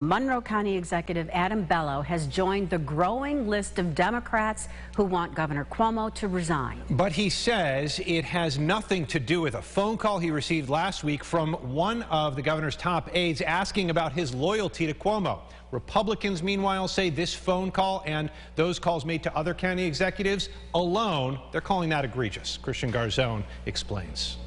Monroe County Executive Adam Bello has joined the growing list of Democrats who want Governor Cuomo to resign. But he says it has nothing to do with a phone call he received last week from one of the governor's top aides asking about his loyalty to Cuomo. Republicans, meanwhile, say this phone call and those calls made to other county executives alone, they're calling that egregious. Christian Garzone explains.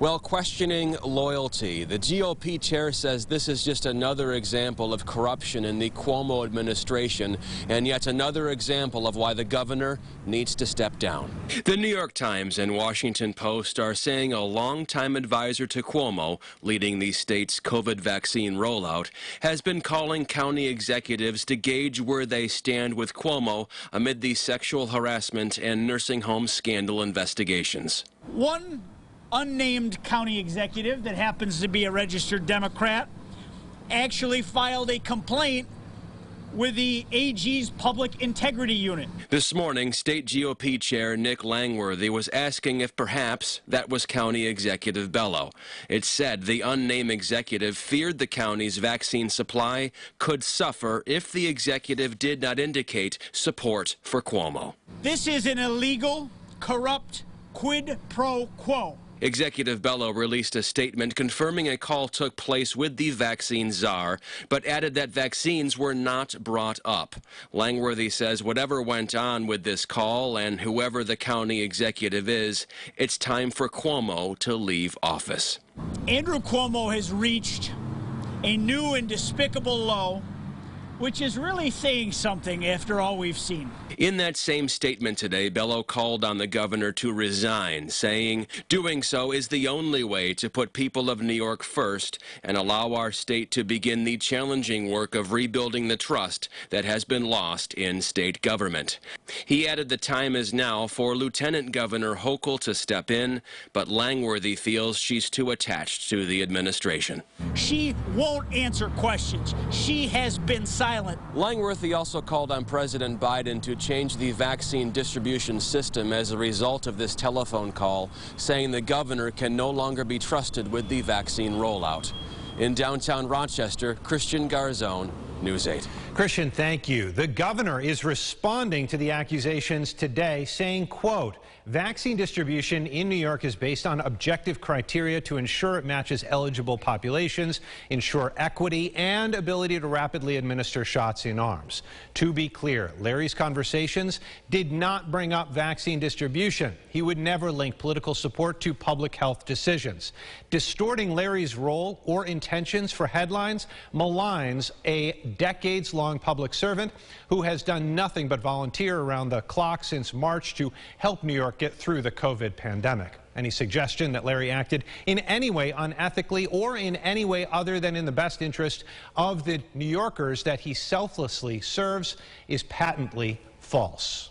Well, questioning loyalty, the GOP chair says this is just another example of corruption in the Cuomo administration and yet another example of why the governor needs to step down. The New York Times and Washington Post are saying a longtime advisor to Cuomo, leading the state's COVID vaccine rollout, has been calling county executives to gauge where they stand with Cuomo amid the sexual harassment and nursing home scandal investigations. One unnamed county executive that happens to be a registered Democrat actually filed a complaint with the AG's Public Integrity Unit. This morning, State GOP Chair Nick Langworthy was asking if perhaps that was County Executive Bello. It said the unnamed executive feared the county's vaccine supply could suffer if the executive did not indicate support for Cuomo. This is an illegal, corrupt quid pro quo. Executive Bello released a statement confirming a call took place with the vaccine czar, but added that vaccines were not brought up. Langworthy says whatever went on with this call and whoever the county executive is, it's time for Cuomo to leave office. Andrew Cuomo has reached a new and despicable low, which is really saying something after all we've seen. In that same statement today, Bello called on the governor to resign, saying doing so is the only way to put people of New York first and allow our state to begin the challenging work of rebuilding the trust that has been lost in state government. He added the time is now for Lieutenant Governor Hochul to step in, but Langworthy feels she's too attached to the administration. She won't answer questions. She has been silent. Langworthy also called on President Biden to change the vaccine distribution system as a result of this telephone call, saying the governor can no longer be trusted with the vaccine rollout. In downtown Rochester, Christian Garzone, News 8. Christian, thank you. The governor is responding to the accusations today, saying, quote, vaccine distribution in New York is based on objective criteria to ensure it matches eligible populations, ensure equity, and ability to rapidly administer shots in arms. To be clear, Larry's conversations did not bring up vaccine distribution. He would never link political support to public health decisions. Distorting Larry's role or intentions for headlines maligns a decades-long public servant who has done nothing but volunteer around the clock since March to help New York get through the COVID pandemic. Any suggestion that Larry acted in any way unethically or in any way other than in the best interest of the New Yorkers that he selflessly serves is patently false.